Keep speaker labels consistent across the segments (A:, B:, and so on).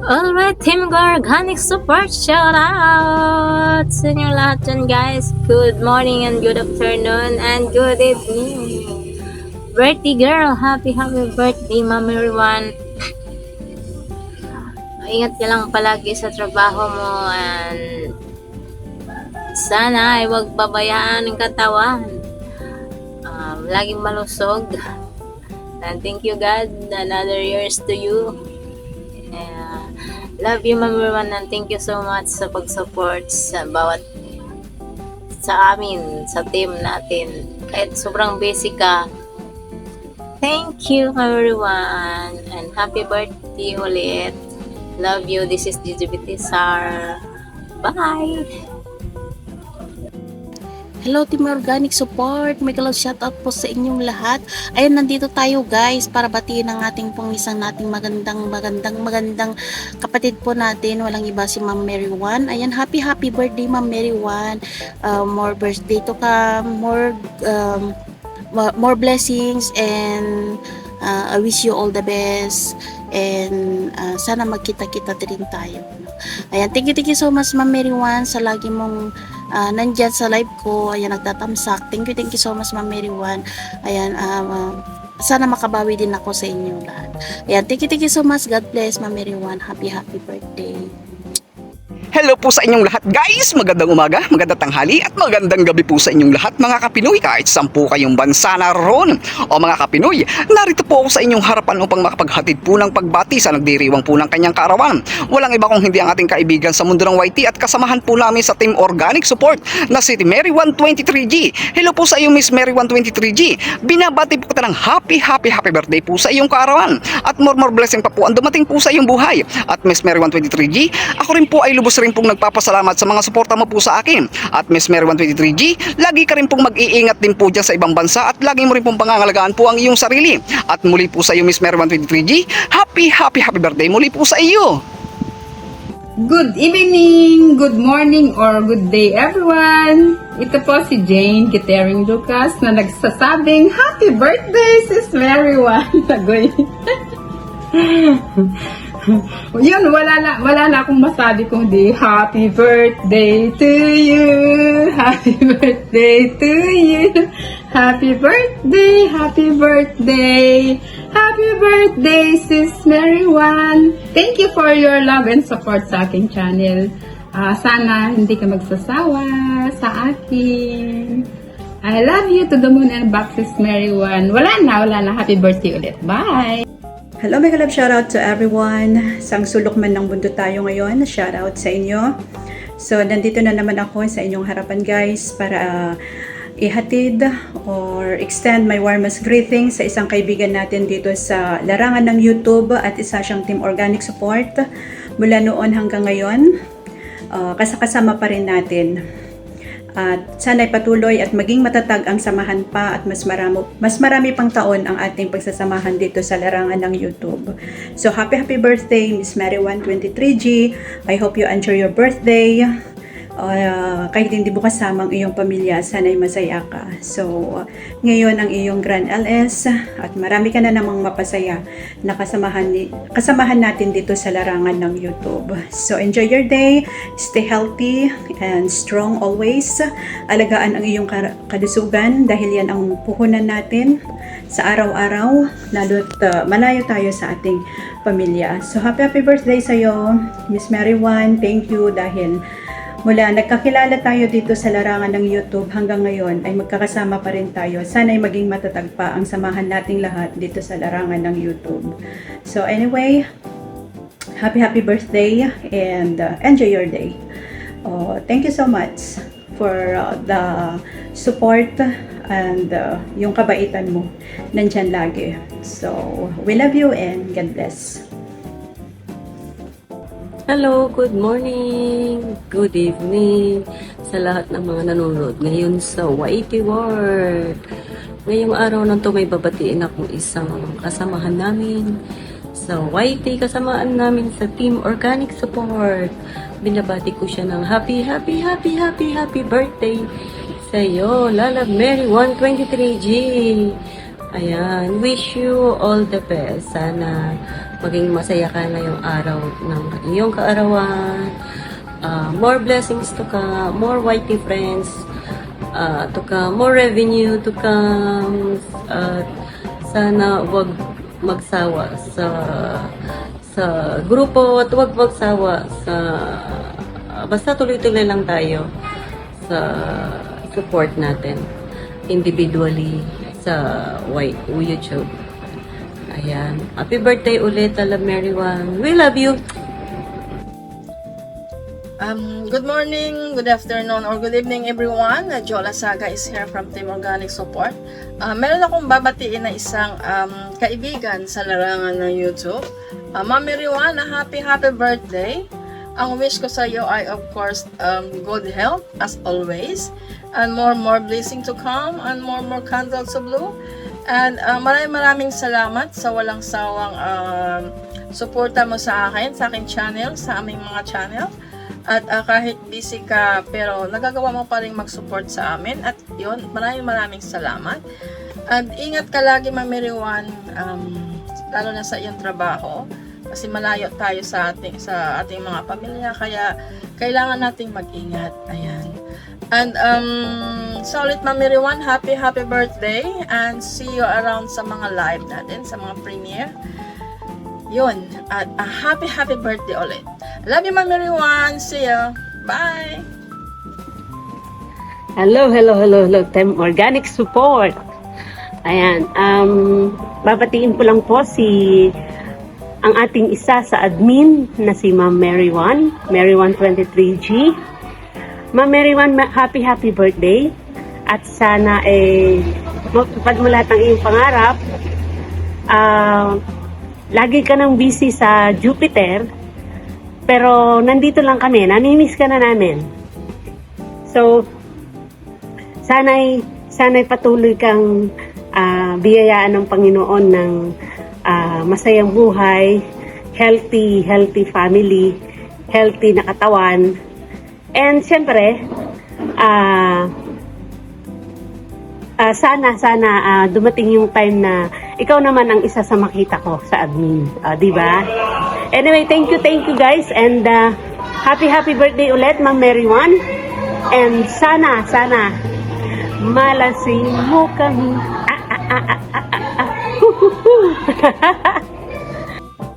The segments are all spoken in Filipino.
A: Alright, Team Organic Support, shout out sa inyo lahat dyan guys. Good morning and good afternoon and good evening. Birthday girl, happy birthday Ma'am everyone. Ingat ka lang palagi sa trabaho mo and sana ay huwag babayaan ng katawan. Laging malusog. And thank you God, another years to you. Love you Ma'am everyone and thank you so much sa pag-support sa bawat sa amin, sa team natin. Kahit sobrang busy ka. Thank you everyone and happy birthday ulit. Love you. This is GGBT Sar. Bye!
B: Hello Team Organic Support, Miguel shoutout po sa inyong lahat. Ayun, nandito tayo guys para batiin ang ating pong isang nating magandang kapatid po natin. Walang iba si Ma'am Mary Juan. Ayan, happy birthday Ma'am Mary Juan. More birthday to come, more blessings, and I wish you all the best. And sana magkita-kita din tayo. Ayan, thank you so much Ma'am Mary Juan sa lagi mong nandyan sa live ko. Ayan, nagtatamsak. Thank you so much Ma'am Mary Juan. Ayan, sana makabawi din ako sa inyo lahat. Ayan, thank you so much. God bless Ma'am Mary Juan. Happy birthday.
C: Hello po sa inyong lahat guys, magandang umaga, magandang tanghali at magandang gabi po sa inyong lahat mga Kapinoy. Kahit saan po kayong bansa naroon o mga Kapinoy, narito po ako sa inyong harapan upang makapaghatid po ng pagbati sa nagdiriwang po ng kanyang kaarawan. Walang iba kung hindi ang ating kaibigan sa mundo ng YT at kasamahan po namin sa Team Organic Support na si Mary 123G. Hello po sa iyo Miss Mary 123G. Binabati po kita ng happy birthday po sa iyong kaarawan at more blessing pa po ang dumating po sa iyong buhay. At Miss Mary 123G, ako rin po ay lubos rin pong nagpapasalamat sa mga suporta mo po sa akin. At Miss Mary 123G, lagi ka rin pong mag-iingat din po dyan sa ibang bansa at lagi mo rin pong pangangalagaan po ang iyong sarili. At muli po sa iyo Miss Mary 123G, happy birthday muli po sa iyo.
D: Good evening, good morning, or good day everyone! Ito po si Jane Kitering Lucas na nagsasabing happy birthday Sis Mary Juan. Yun, wala na akong masabi kundi happy birthday to you, happy birthday to you, happy birthday, happy birthday, happy birthday Sis Mary Juan. Thank you for your love and support sa aking channel. Sana hindi ka magsasawa sa akin. I love you to the moon and back Sis Mary Juan. Wala na, happy birthday ulit. Bye!
E: Hello, mga love, shout out to everyone. Sang sulok man ng mundo tayo ngayon, shout out sa inyo. So, nandito na naman ako sa inyong harapan guys para ihatid or extend my warmest greetings sa isang kaibigan natin dito sa larangan ng YouTube at isa siyang Team Organic Support. Mula noon hanggang ngayon, kasama pa rin natin. At sana'y patuloy at maging matatag ang samahan pa at mas marami pang taon ang ating pagsasamahan dito sa larangan ng YouTube. So happy birthday Miss Mary 123G. I hope you enjoy your birthday. Kahit hindi mo kasama ang iyong pamilya, sana'y masaya ka. So, ngayon ang iyong Grand LS at marami ka na namang mapasaya na kasamahan natin dito sa larangan ng YouTube. So, enjoy your day, stay healthy and strong always. Alagaan ang iyong kalusugan dahil yan ang puhunan natin sa araw-araw, lalo't malayo tayo sa ating pamilya. So, happy birthday sa'yo, Miss Mary Juan. Thank you dahil mula nagkakilala tayo dito sa larangan ng YouTube hanggang ngayon ay magkakasama pa rin tayo. Sana'y maging matatag pa ang samahan nating lahat dito sa larangan ng YouTube. So anyway, happy birthday and enjoy your day. Thank you so much for the support and yung kabaitan mo nandyan lagi. So we love you and God bless.
F: Hello, good morning, good evening sa lahat ng mga nanonood ngayon sa YT World. Ngayong araw na to may babatiin akong isang kasamahan namin sa YT, kasamaan namin sa Team Organic Support. Binabati ko siya ng happy birthday sa iyo, Lala Mary 123G. Ayan, wish you all the best. Sana maging masaya ka na yung araw ng iyong kaarawan. More blessings to come, more YT friends to come, more revenue to come. Sana wag magsawa sa grupo at wag magsawa sa basta tuloy-tuloy lang tayo sa support natin individually sa YouTube. Ayan. Happy birthday ulit, I love Marywan. We love you.
B: Good morning, good afternoon, or good evening everyone. Jola Saga is here from Team Organic Support. Meron akong babatiin na isang kaibigan sa larangan ng YouTube. Ma'am Marywan, happy birthday. Ang wish ko sa iyo ay of course good health as always, and more blessing to come, and more candles of blue. And maraming salamat sa walang sawang suporta mo sa aking channel, sa aming mga channel. At kahit busy ka, pero nagagawa mo pa rin mag-support sa amin. At yun, maraming salamat. And ingat ka lagi, Ma'am Marywan, lalo na sa iyong trabaho. Kasi malayo tayo sa ating mga pamilya, kaya kailangan nating mag-ingat. Ayan. And solid Ma'am Marywan, happy birthday, and see you around sa mga live natin, sa mga premiere. Yun, at happy birthday ulit. Love you Ma'am Marywan, see you. Bye.
G: Hello, Team Organic Support. Ayan, babatiin ko lang po ang ating isa sa admin na si Ma'am Marywan 23G. Ma'am Marywan, happy birthday. At sana magtupad mo lahat ng iyong pangarap. Lagi ka nang busy sa Jupiter, pero nandito lang kami, namimiss ka na namin. So, sana'y patuloy kang biyayaan ng Panginoon ng masayang buhay, healthy family, healthy na katawan, and syempre, sana dumating yung time na ikaw naman ang isa sa makita ko sa admin, di ba? Anyway, thank you guys, and happy birthday ulit, Ma'am Marywan, and sana malasing mo kami.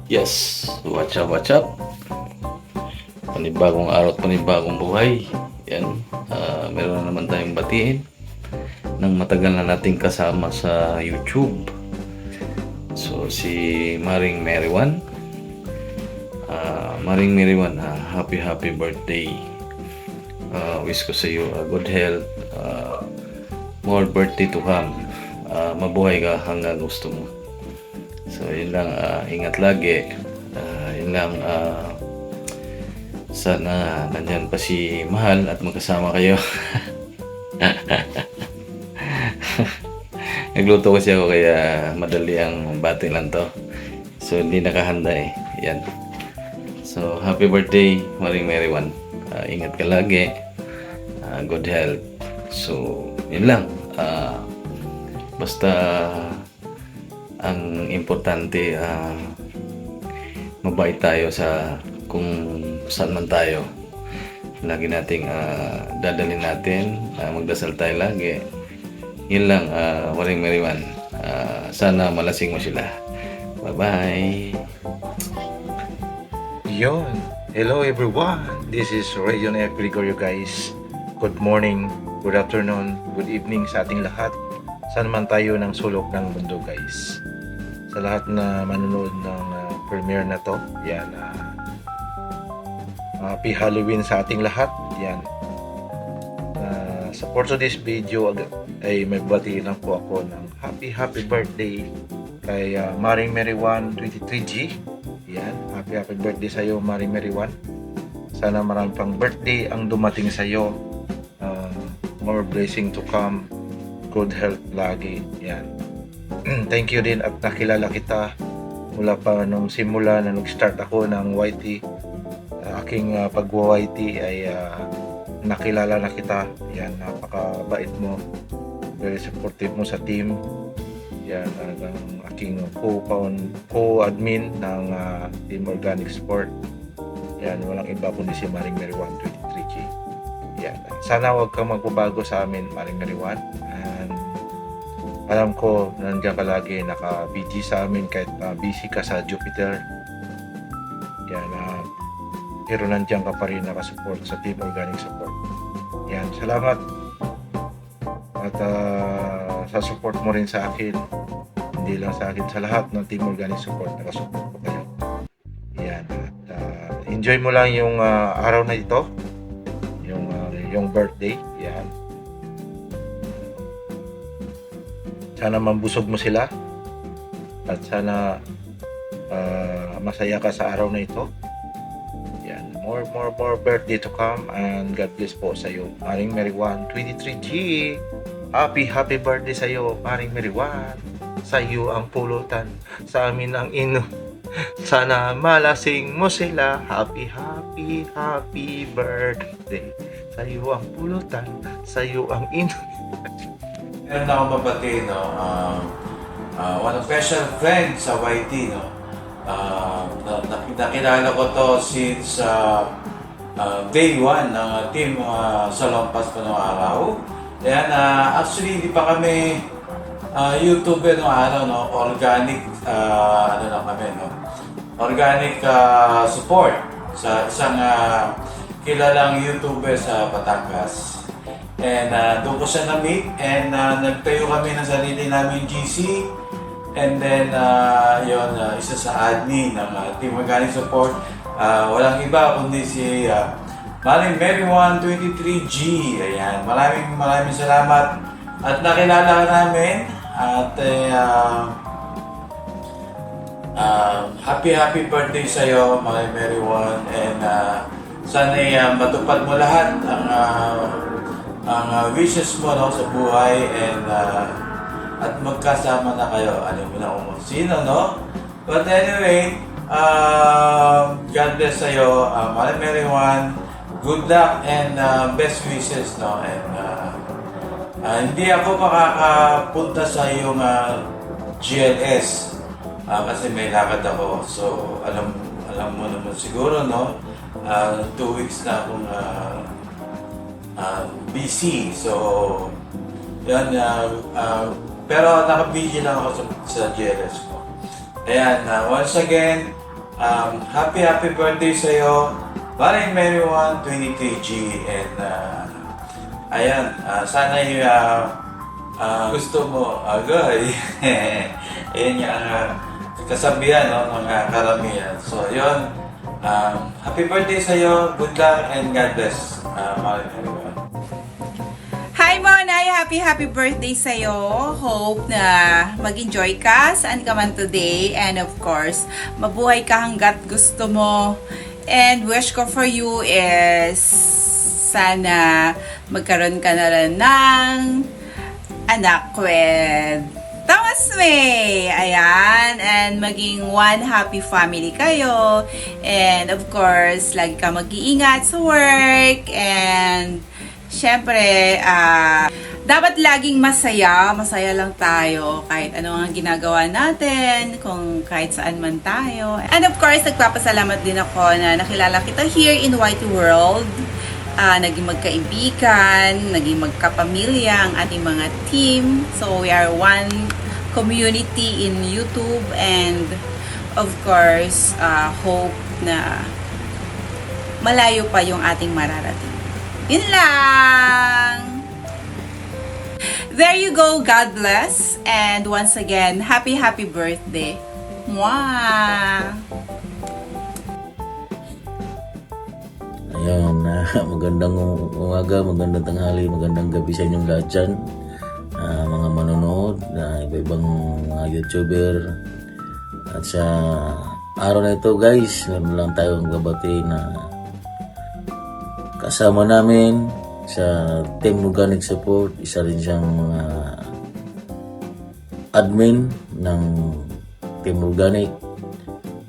H: Yes, what's up? Panibagong araw at panibagong buhay. Yan, meron na naman tayong batiin ng matagal na nating kasama sa YouTube. So, si Maring Marywan. Maring Marywan, happy birthday. Wish ko sa iyo good health, more birthday to come. Mabuhay ka hanggang gusto mo. So, yun lang, ingat lagi. Yun lang, sana nandyan pa si Mahal at magkasama kayo. Nagluto kasi ako, kaya madali ang bati lang to. So, hindi nakahanda eh. Yan. So, happy birthday, Maring Marywan. Ingat ka lagi. Good health. So, yun lang. Basta ang importante, mabait tayo sa kung saan man tayo. Lagi nating dadalhin natin, magdasal tayo lagi. Yun lang, Maring Marywan. Sana malasing mo sila. Bye-bye.
I: Yon. Hello everyone. This is Rayon F. Gregorio, guys. Good morning, good afternoon, good evening sa ating lahat. Saan man tayo ng sulok ng mundo, guys. Sa lahat na manonood ng premiere na to, yan. Happy Halloween sa ating lahat. Yan. Sa for today's video ay may bati lang po ako ng happy birthday kay Maring Marywan 23G. Yan. Happy birthday sa iyo, Maring Marywan. Sana marami pang birthday ang dumating sa iyo. More blessing to come. Good health lagi. Yan. Thank you din at nakilala kita mula pa nung simula na nag-start ako ng YT. Aking pag-YT ay nakilala na kita. Yan, napakabait mo. Very supportive mo sa team. Yan, ang aking co-admin ng Team Organic Sport. Yan, walang iba kundi si Maring Mary 123G. Yan. Sana wag kang magbabago sa amin, Maring Mary 1. And alam ko, nandiyan ka lagi, naka-BG sa amin kahit busy ka sa Jupiter. Yan, pero nandiyan ka pa rin nakasupport sa Team Organic Support. Yan, salamat. At sa support mo rin sa akin, hindi lang sa akin, sa lahat ng Team Organic Support, nakasupport ko kayo. Yan, at enjoy mo lang yung araw na ito, yung birthday. Yan. Sana mambusog mo sila at sana masaya ka sa araw na ito. Yan, more birthday to come, and God bless po sa iyo, Maring Mary 123G. Happy birthday sa iyo, Maring Mary 1. Sa iyo ang pulutan, sa amin ang ino. Sana malasing mo sila. Happy birthday. Sa iyo ang pulutan, sa iyo ang ino.
J: Meron na akong mabati, no? One of special friends sa YT, no? Nakilala ko to since day 1 ng team sa Lompas pa noong araw. Ayan, actually hindi pa kami YouTuber noong araw, no? Organic, ano lang kami, no? Organic support sa isang kilalang YouTuber sa Batangas. And doon ko siya na-meet, and nagtayo kami ng sarili namin GC. And then, isa sa admin ng Team Organic Support. Walang iba kundi si Maring Mary 123G. Ayan, maraming salamat. At nakilala ka namin. At happy birthday sa'yo, Maring Mary 1. And sana'y matupad mo lahat ang wishes mo, no, sa buhay, and at magkasama na kayo. Alam mo na kung sino, no? But anyway, God bless sa'yo, Maring Mary 1. Good luck and best wishes, no? And hindi ako makakapunta sa iyong GLS kasi may lakad ako. So, alam mo naman siguro, no? 2 weeks na akong busy. So, yan, pero naka-busy lang ako sa GLS ko. Ayan, once again, happy birthday sa'yo, Maring Mary 123G. And, ayan, sana yung gusto mo agay. Ayan yung kasabihan, no, ng karamihan. So, yun, happy birthday sa'yo, good luck, and God bless, Maring Mary 1.
K: Hi Monay! Happy birthday sa'yo! Hope na mag-enjoy ka saan ka man today, and of course, mabuhay ka hanggat gusto mo. And wish ko for you is sana magkaroon ka na rin ng anak with Thomas May! Ayan! And maging one happy family kayo. And of course, lagi ka mag-iingat sa work, and syempre, dapat laging masaya lang tayo kahit ano ang ginagawa natin, kung kahit saan man tayo. And of course, nagpapasalamat din ako na nakilala kita here in YT World. Naging magkaibigan, naging magkapamilya ang ating mga team. So, we are one community in YouTube, and of course, hope na malayo pa yung ating mararating. Yun lang! There you go. God bless. And once again, happy birthday. Mwah!
L: Ayun, magandang umaga, magandang tanghali, magandang gabi sa inyong lahat dyan. Mga manonood, iba-ibang mga YouTuber. At sa araw na ito guys, meron lang tayong gabati na kasama namin sa Team Organic Support. Isa rin siyang admin ng Team Organic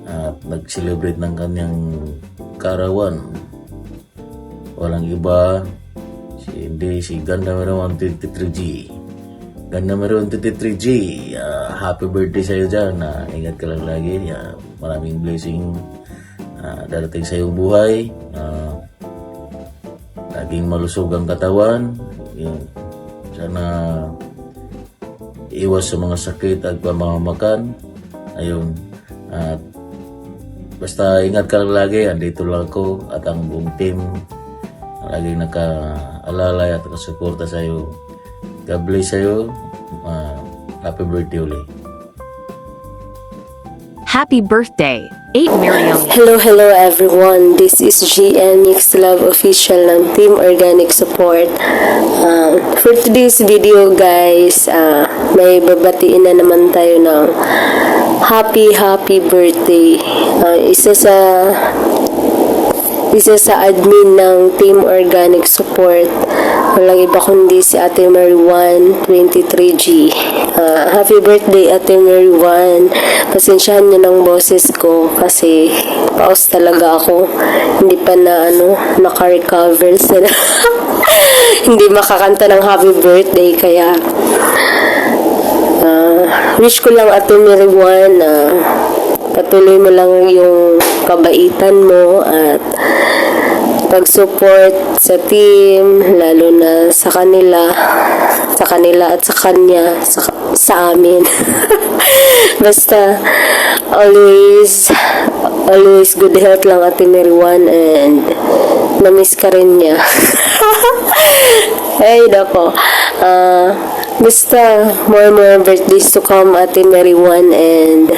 L: at nag-celebrate ng kanyang karawan. Walang iba, si Ganda 123G. Ganda Mariwan 23G, happy birthday sa'yo dyan. Ingat ka lang lagi. Maraming blessing darating sa iyong buhay. Laging malusog ang katawan. Sana iwas sa mga sakit at pamamakan. Ayun. At basta ingat ka lang lagi. Andito lang ako at ang buong team. Laging nakaalalay at nakasuporta sa iyo. God bless sa'yo. Happy birthday ulit.
M: Happy birthday, 8 Marion.
N: Hello everyone. This is GN Mixed Love Official ng Team Organic Support. For today's video guys, may babatiin na naman tayo ng happy birthday. Isa sa admin ng Team Organic Support. Walang iba kundi si Ate Mariwan 23G. Happy birthday Ate Mariwan. Pasensyahan niyo ng boses ko kasi paus talaga ako. Hindi pa naka-recover sila. Hindi makakanta ng happy birthday kaya wish ko lang Ate Mariwan na patuloy mo lang yung kabaitan mo at pag-support sa team, lalo na sa kanila at sa kanya, sa amin. Basta, always good health lang Ate Mariwan and na-miss ka rin niya. Ay, dako. Basta, more birthdays to come Ate Mariwan and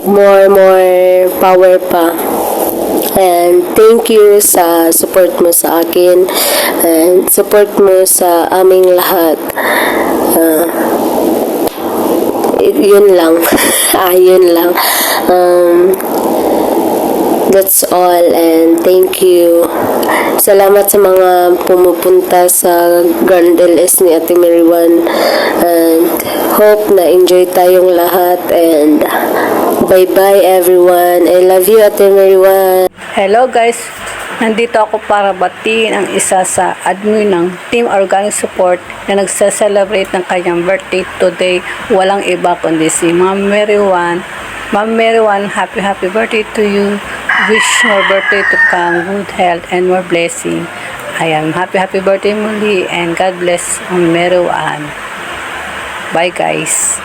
N: more power pa. And thank you sa support mo sa akin and support mo sa aming lahat. Yun lang. Yun lang. That's all and thank you. Salamat sa mga pumupunta sa Grand LS ni Ate Mariwan and hope na enjoy tayong lahat and bye everyone. I love you Ate Mariwan.
O: Hello guys, nandito ako para batiin ang isa sa admin ng Team Organic Support na nagsa-celebrate ng kanyang birthday today. Walang iba kundi si Ma'am Mariwan. Ma'am Mariwan, happy birthday to you. Wish more birthday to come, good health and more blessing. Ayan, happy birthday muli and God bless Ma'am Mariwan. Bye guys.